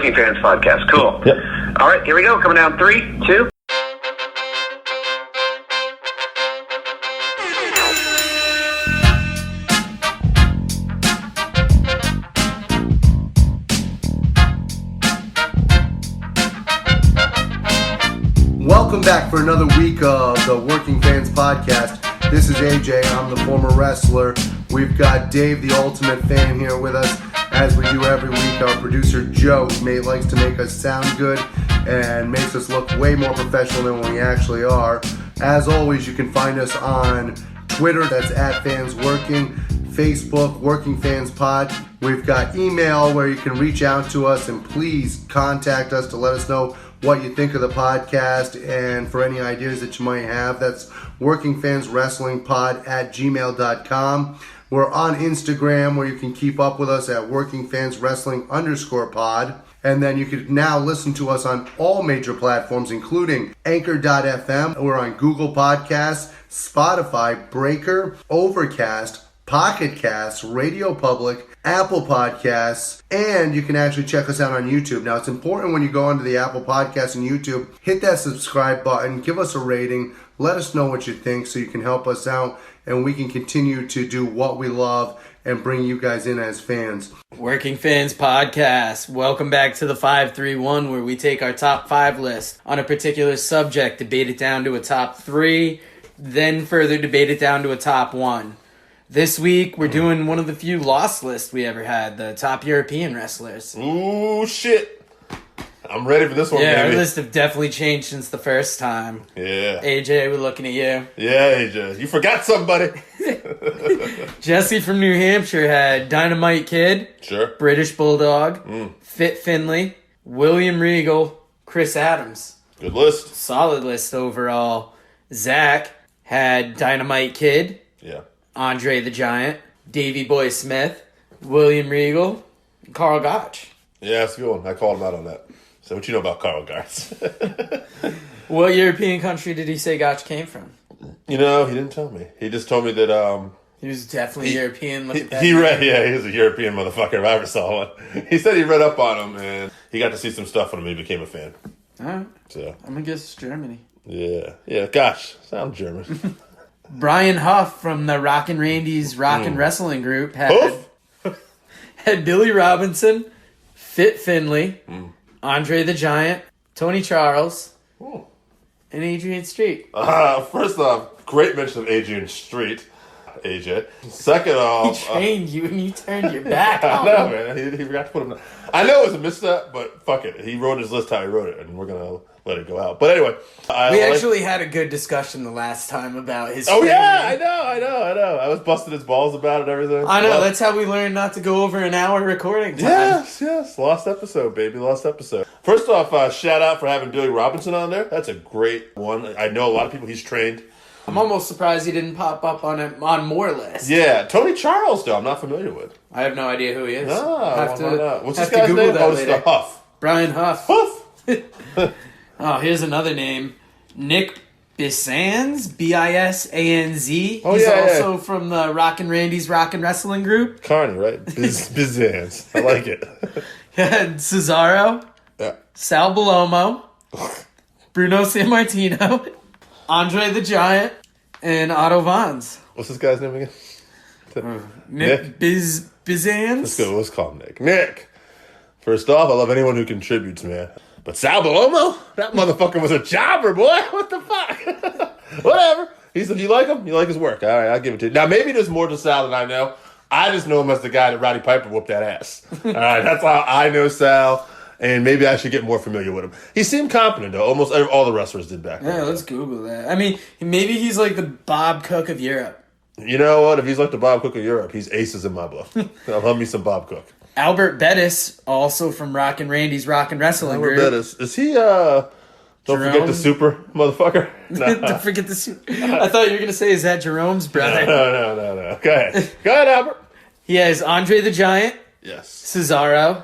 Working Fans Podcast. Cool. Yep. All right, here we go. Coming down 3, 2. Welcome back for another week of the Working Fans Podcast. This is AJ. I'm the former wrestler. We've got Dave, the ultimate fan, here with us. As we do every week, our producer Joe likes to make us sound good and makes us look way more professional than we actually are. As always, you can find us on Twitter, that's @FansWorking, Facebook, Working Fans Pod. We've got email where you can reach out to us and please contact us to let us know what you think of the podcast and for any ideas that you might have. That's workingfanswrestlingpod@gmail.com. We're on Instagram where you can keep up with us at workingfanswrestling_pod. And then you can now listen to us on all major platforms, including Anchor.fm. We're on Google Podcasts, Spotify, Breaker, Overcast, Pocket Casts, Radio Public, Apple Podcasts, and you can actually check us out on YouTube. Now, it's important when you go onto the Apple Podcasts and YouTube, hit that subscribe button, give us a rating, let us know what you think so you can help us out and we can continue to do what we love and bring you guys in as fans. Working Fans Podcast. Welcome back to the 531, where we take our top 5 list on a particular subject, debate it down to a top 3, then further debate it down to a top 1. This week, we're doing one of the few lost lists we ever had, the top European wrestlers. Ooh, shit. I'm ready for this one, Yeah, baby. our lists have definitely changed since the first time. Yeah. AJ, we're looking at you. Yeah, AJ. You forgot somebody. Jesse from New Hampshire had Dynamite Kid, Sure. British Bulldog, Fit Finlay, William Regal, Chris Adams. Good list. Solid list overall. Zach had Dynamite Kid, Yeah. Andre the Giant, Davey Boy Smith, William Regal, Carl Gotch. Yeah, that's a good one. I called him out on that. So what you know about Carl Gartz? What European country did he say Gotch came from? You know, he didn't tell me. He just told me that He was definitely European. Look at that. he read. Yeah, he was a European motherfucker if I ever saw one. He said he read up on him and he got to see some stuff on him and he became a fan. All right. So I'm going to guess Germany. yeah. Gosh, sound German. Brian Huff from the Rockin' Randy's Rockin' Wrestling Group had Billy Robinson, Fit Finlay, Andre the Giant, Tony Charles, and Adrian Street. First off, great mention of Adrian Street, AJ. Second He off, trained you and you turned your back I on know, him. man. He forgot to put him. I know it was a misstep, but fuck it. He wrote his list how he wrote it, and we're gonna let it go out. But anyway, We actually had a good discussion the last time about his Oh training. yeah, I know. I was busting his balls about it and everything. I know, Well, that's how we learned not to go over an hour recording time. Yes. Lost episode, baby. Lost episode. First off, shout out for having Billy Robinson on there. That's a great one. I know a lot of people he's trained. I'm almost surprised he didn't pop up on more lists. Yeah, Tony Charles, though, I'm not familiar with. I have no idea who he is. What's this have to guy's Google name? that Oh, it's the later. Huff. Brian Huff. Huff? Oh, here's another name. Nick Bisanz, Bisanz. Oh, He's yeah, also from the Rockin' Randy's Rockin' Wrestling Group. Carney, right? Bizans. I like it. And Cesaro, Yeah. Sal Balomo, Bruno Sammartino, Andre the Giant, and Otto Vons. What's this guy's name again? Nick Bisanz. Let's go. Let's call him Nick. Nick. First off, I love anyone who contributes, man. But Sal Balomo? That motherfucker was a jobber, boy. What the fuck? Whatever. He said, you like him? You like his work? All right, I'll give it to you. Now, maybe there's more to Sal than I know. I just know him as the guy that Roddy Piper whooped that ass. All right, that's how I know Sal. And maybe I should get more familiar with him. He seemed competent, though. Almost all the wrestlers did back then. Yeah, let's Google that. I mean, maybe he's like the Bob Cook of Europe. You know what? If he's like the Bob Cook of Europe, he's aces in my book. I love me some Bob Cook. Albert Bettis, also from Rockin' Randy's Rockin' Wrestling Albert Group. Bettis. Is he, don't forget Jerome? the super motherfucker? No. Don't forget the suit. I thought you were going to say, is that Jerome's brother? No. Go ahead. Go ahead, Albert. He has Andre the Giant, Yes. Cesaro,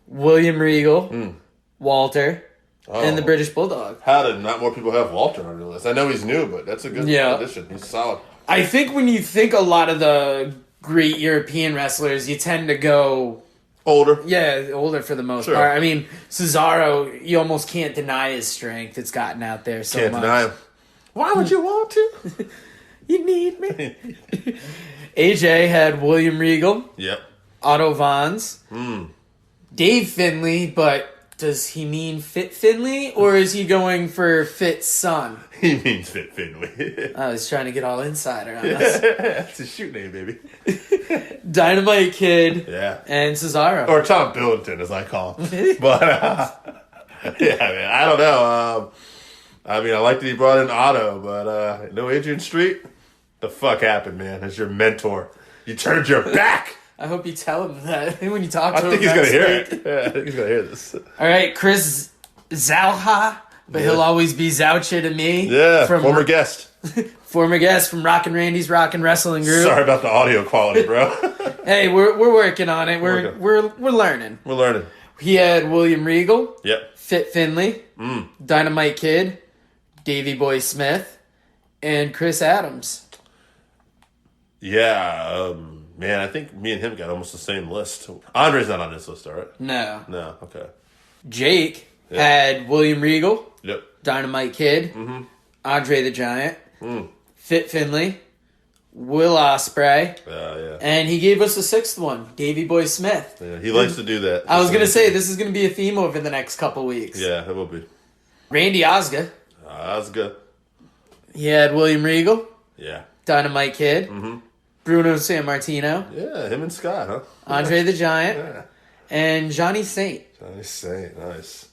William Regal, Walter, and the British Bulldog. How did not more people have Walter on your list? I know he's new, but that's a good addition. He's solid. I think when you think a lot of the great European wrestlers, you tend to go Older. Yeah, older for the most Sure. part. I mean, Cesaro, you almost can't deny his strength. It's gotten out there so Can't much. deny him. Why would you want to? You need me. AJ had William Regal, Yep. Otto Vons, Mm. Dave Finlay, but does he mean Fit Finlay or is he going for Fit Son? He means Fit Finlay. I was trying to get all insider on us. That's his shoot name, baby. Dynamite Kid Yeah. and Cesaro. Or Tom Billington, as I call him. But, yeah, man, I don't know. I mean, I like that he brought in Otto, but no Adrian Street? The fuck happened, man? As your mentor. You turned your back. I hope you tell him that when you talk to I him. think he's going to next hear week. it. Yeah, I think he's going to hear this. All right, Chris Zauha, but he'll always be Zoucha to me. Yeah, from former guest. former guest from Rockin' Randy's Rockin' Wrestling Group. Sorry about the audio quality, bro. Hey, we're working on it. We're learning. We're learning. He had William Regal, Yep. Fit Finlay, Dynamite Kid, Davey Boy Smith, and Chris Adams. Yeah, man, I think me and him got almost the same list. Andre's not on this list, all right? No. No, okay. Jake had William Regal, Yep. Dynamite Kid, Andre the Giant, Fit Finlay, Will Ospreay, Yeah. and he gave us a sixth one, Davey Boy Smith. Yeah, he likes to do that. I was going to say, this is going to be a theme over the next couple weeks. Yeah, it will be. Randy Osga, That's good. he had William Regal, Yeah. Dynamite Kid, Bruno Sammartino, Yeah, him and Scott, huh? Andre the Giant, Yeah. and Johnny Saint. Nice.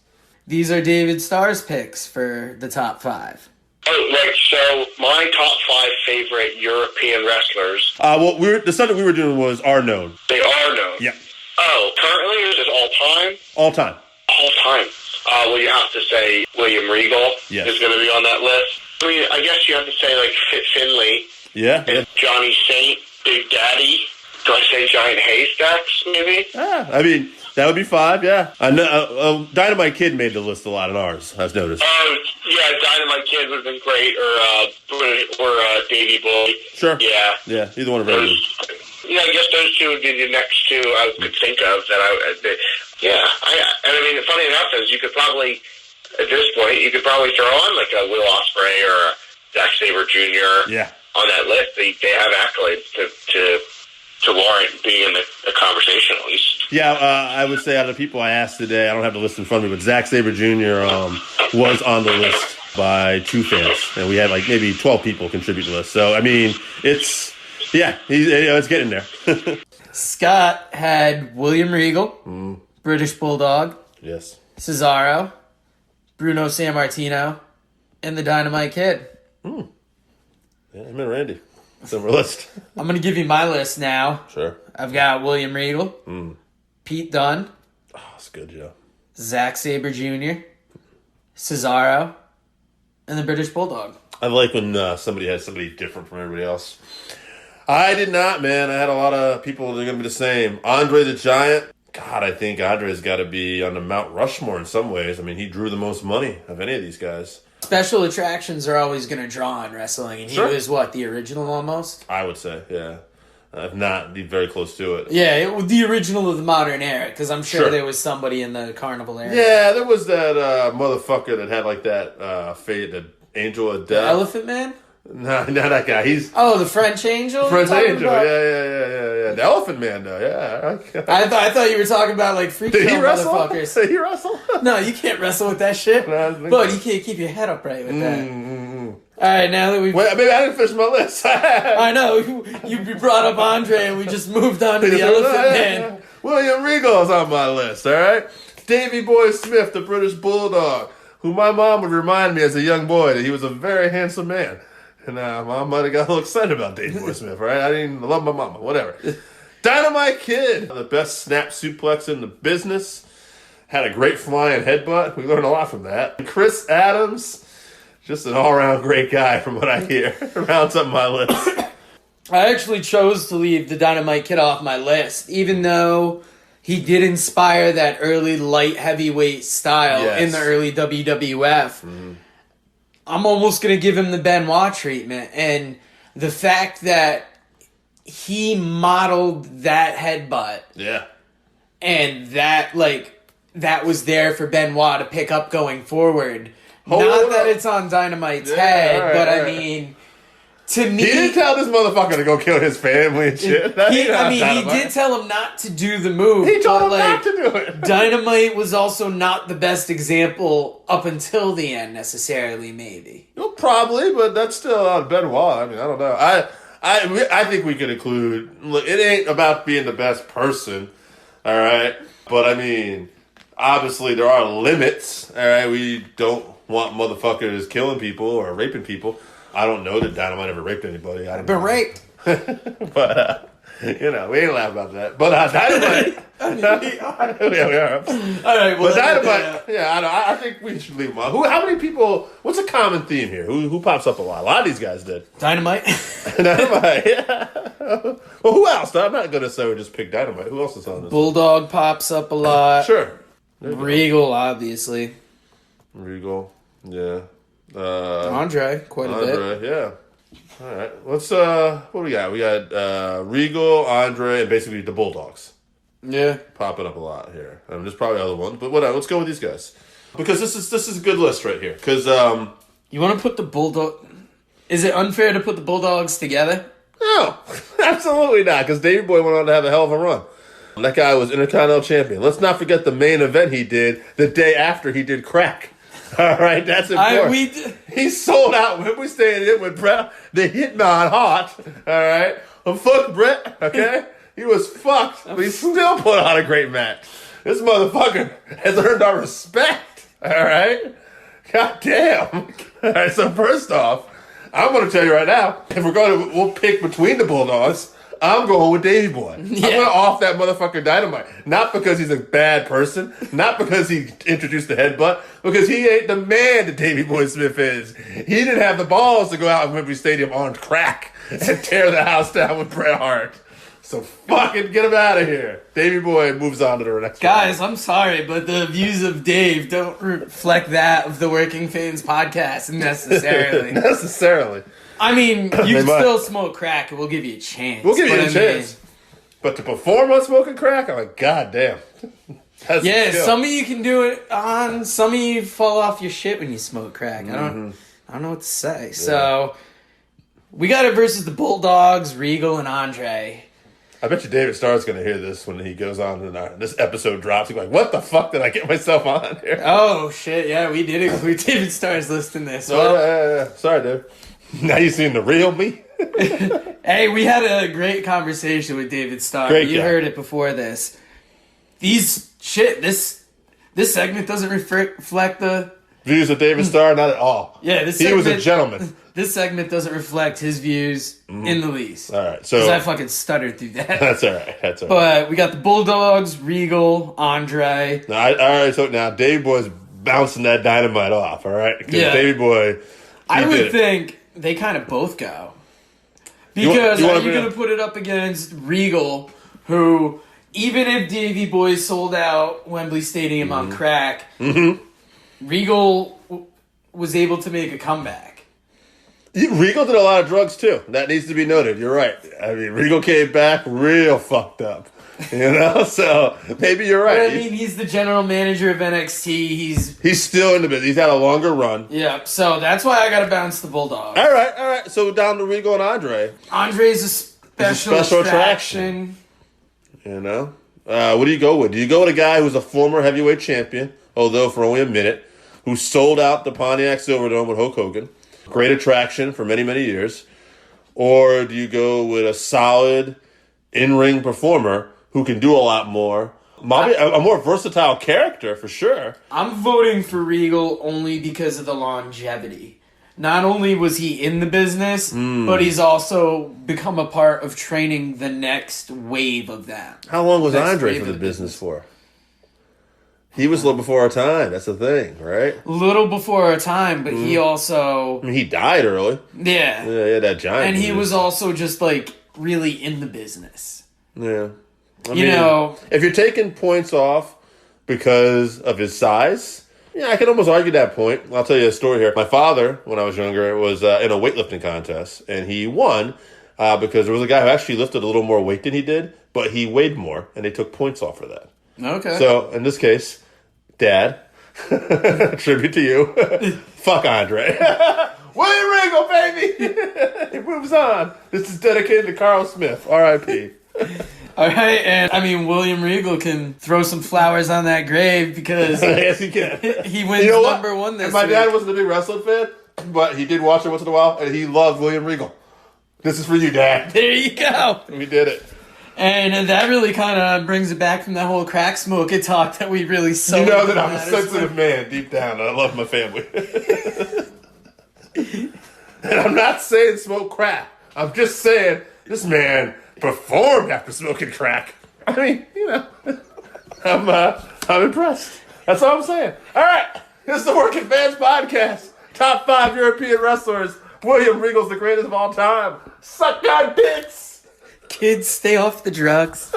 These are David Starr's picks for the top 5. Oh, right. So my top 5 favorite European wrestlers, Well, the stuff that we were doing was are known. they are known. Yeah. Oh, currently is this all time? All time. All time. Well, you have to say William Regal Yes. is going to be on that list. I mean, I guess you have to say like Fit Finlay, Yeah. and Johnny Saint, Big Daddy. Do I say Giant Haystacks, maybe? I mean, that would be 5, yeah. I know, Dynamite Kid made the list a lot in ours, I've noticed. Oh, yeah, Dynamite Kid would have been great, or Davey Boy. Sure. Yeah. Yeah, either one of those. Yeah, I guess those two would be the next two I could think of I mean, funny enough is you could probably, at this point, you could probably throw on like a Will Ospreay or a Zack Sabre Jr. Yeah. on that list. They have accolades to warrant being in the conversation at least. Yeah, I would say out of the people I asked today, I don't have the list in front of me, but Zack Sabre Jr. Was on the list by 2 fans, and we had like maybe 12 people contribute to the list. So, I mean, it's getting there. Scott had William Regal, British Bulldog, Yes. Cesaro, Bruno Sammartino, and the Dynamite Kid. Yeah, him and Randy. Similar list. I'm going to give you my list now. Sure. I've got William Regal, Pete Dunne, Oh, that's good, Joe. Zack Sabre Jr., Cesaro, and the British Bulldog. I like when somebody has somebody different from everybody else. I did not, man. I had a lot of people that are going to be the same. Andre the Giant. God, I think Andre's got to be on the Mount Rushmore in some ways. I mean, he drew the most money of any of these guys. Special attractions are always going to draw in wrestling, and he Sure. was, the original almost? I would say, yeah. If not, be very close to it. Yeah, it was the original of the modern era, because I'm sure Sure. there was somebody in the carnival era. Yeah, there was that motherfucker that had like that fate, that Angel of Death. Elephant Man? No, not that guy. He's Oh, the French Angel? Prince You're talking Angel. about? Yeah. The Elephant Man, though. Yeah. I thought you were talking about like freak Did he show wrestle? motherfuckers. Did he wrestle? No, you can't wrestle with that shit. No, I was thinking- But you can't keep your head upright with that. All right, now that we've... Wait, maybe I didn't finish my list. I know, you brought up Andre and we just moved on to the Elephant Man. William Regal's on my list, all right? Davey Boy Smith, the British Bulldog, who my mom would remind me as a young boy that he was a very handsome man. And mom might have got a little excited about Davey Boy Smith, right? I didn't love my mama, whatever. Dynamite Kid, the best snap suplex in the business. Had a great flying headbutt. We learned a lot from that. Chris Adams, just an all-around great guy from what I hear. Rounds up my list. I actually chose to leave the Dynamite Kid off my list, even though he did inspire that early light heavyweight style Yes. in the early WWF. I'm almost going to give him the Benoit treatment. And the fact that he modeled that headbutt Yeah. and that was there for Benoit to pick up going forward. Hold Not up. that it's on Dynamite's Yeah, head, all right, but all I right. mean, to me, He didn't tell this motherfucker to go kill his family and shit. he did tell him not to do the move. He told him but, not to do it. Dynamite was also not the best example up until the end, necessarily, maybe. Well, probably, but that's still on Benoit. I mean, I don't know. I think we could include. Look, it ain't about being the best person, all right. But I mean, obviously there are limits. All right, we don't want motherfuckers killing people or raping people. I don't know that Dynamite ever raped anybody. I don't Been know. raped. But we ain't laughing about that. But Dynamite. Yeah, we are. All right, well, But Dynamite, I think we should leave him on. How many people? What's a common theme here? Who pops up a lot? A lot of these guys did. Dynamite. Dynamite, yeah. Well, who else? I'm not gonna say we just pick Dynamite. Who else is on this? Bulldog pops up a lot. Sure. There you go. Regal, obviously. Regal, yeah. Andre, quite a bit. Andre, yeah. All right. Let's. What do we got? We got Regal, Andre, and basically the Bulldogs Yeah. popping up a lot here. I mean, there's probably other ones, but whatever. Let's go with these guys because this is a good list right here. Because You want to put the Bulldog... Is it unfair to put the Bulldogs together? no, absolutely not. Because Davey Boy went on to have a hell of a run. That guy was Intercontinental Champion. Let's not forget the main event he did the day after he did crack. All right, that's important. He sold out Wembley Stadium with Bret, the Hitman Hart. All right, fuck Bret. Okay, he was fucked, but he still put on a great match. This motherfucker has earned our respect. All right, god damn. All right, so first off, I'm going to tell you right now, if we'll pick between the Bulldogs. I'm going with Davey Boy. I'm going to off that motherfucker Dynamite. Not because he's a bad person. Not because he introduced the headbutt. Because he ain't the man that Davey Boy Smith is. He didn't have the balls to go out in Wembley Stadium on crack and tear the house down with Bret Hart. So fucking get him out of here. Davey Boy moves on to the next Guys, I'm sorry, but the views of Dave don't reflect that of the Working Fans podcast necessarily. Necessarily. I mean, you They can might. still smoke crack and we'll give you a chance. We'll give you But a chance. But to perform on smoking crack, I'm like, god damn. That's Yeah, a skill. some of you can do it on. Some of you fall off your shit when you smoke crack. I don't know what to say. So we got it versus the Bulldogs, Regal, and Andre. I bet you David Starr's going to hear this when he goes on and this episode drops. He's like, what the fuck did I get myself on here? Oh shit! Yeah, we did include David Starr's list in this. Oh, Well, yeah. Sorry, Dave. Now you seen the real me? hey, we had a great conversation with David Starr. Great You guy. heard it before this. This segment doesn't reflect the. Views of David Starr? Not at all. Yeah, this He segment, was a gentleman. This segment doesn't reflect his views in the least. All right, Because so I fucking stuttered through that. that's all right. That's all right. But we got the Bulldogs, Regal, Andre. All right, so now Davey Boy's bouncing that dynamite off, all right? Because Yeah. Davey Boy, I did would it. think they kind of both go. You want- Because you are wanna you bring going up- to put it up against Regal, who, even if Davey Boy sold out Wembley Stadium on crack, Regal was able to make a comeback. Regal did a lot of drugs, too. That needs to be noted. You're right. I mean, Regal came back real fucked up. You know? So, maybe you're But, right. I mean, he's the general manager of NXT. He's still in the business. He's had a longer run. Yeah, so that's why I got to bounce the Bulldogs. All right. So down to Regal and Andre. Andre's a special, special attraction. You know? What do you go with? Do you go with a guy who's a former heavyweight champion, although for only a minute, who sold out the Pontiac Silverdome with Hulk Hogan? Great attraction for many, many years. Or do you go with a solid in-ring performer who can do a lot more? A more versatile character, for sure. I'm voting for Regal only because of the longevity. Not only was he in the business, but he's also become a part of training the next wave of them. How long was Next Andre wave for the of business for? He was a little before our time. That's the thing, right? Little before our time, but he also... I mean, he died early. Yeah. Yeah, he had that giant. And he disease. was also just, like, really in the business. Yeah. I You know... if you're taking points off because of his size, yeah, I can almost argue that point. I'll tell you a story here. My father, when I was younger, was in a weightlifting contest, and he won because there was a guy who actually lifted a little more weight than he did, but he weighed more, and they took points off for that. Okay. So, in this case, Dad, tribute to you. Fuck Andre. William Regal, baby! He moves on. This is dedicated to Carl Smith, R.I.P. All right, and I mean, William Regal can throw some flowers on that grave because Yes, he can. he wins You know what? number one this And my week. dad wasn't a big wrestling fan, but he did watch it once in a while, and he loved William Regal. This is for you, Dad. There you go. We did it. And that really kind of brings it back from that whole crack smoking talk that we really so. You know that I'm a sensitive man deep down, and I love my family. And I'm not saying smoke crack. I'm just saying this man performed after smoking crack. I mean, you know, I'm impressed. That's all I'm saying. All right, this is the Working Fans Podcast. Top 5 European wrestlers. William Regal's the greatest of all time. Suck on dicks. Kids, stay off the drugs.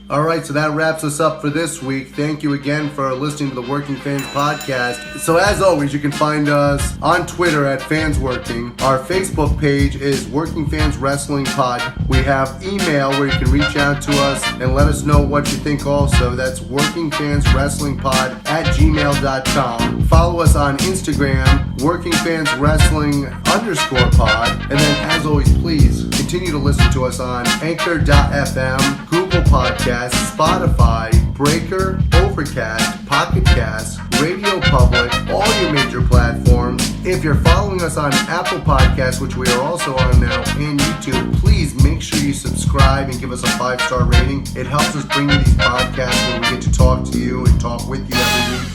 All right, so that wraps us up for this week. Thank you again for listening to the Working Fans Podcast. So as always, you can find us on Twitter at FansWorking. Our Facebook page is Working Fans Wrestling Pod. We have email where you can reach out to us and let us know what you think also. That's workingfanswrestlingpod@gmail.com. Follow us on Instagram, workingfanswrestling_pod. And then as always, please continue to listen to us on Anchor.fm, Google Podcasts, Spotify, Breaker, Overcast, Pocket Cast, Radio Public, all your major platforms. If you're following us on Apple Podcasts, which we are also on now, and YouTube, please make sure you subscribe and give us a 5-star rating. It helps us bring you these podcasts where we get to talk to you and talk with you every week.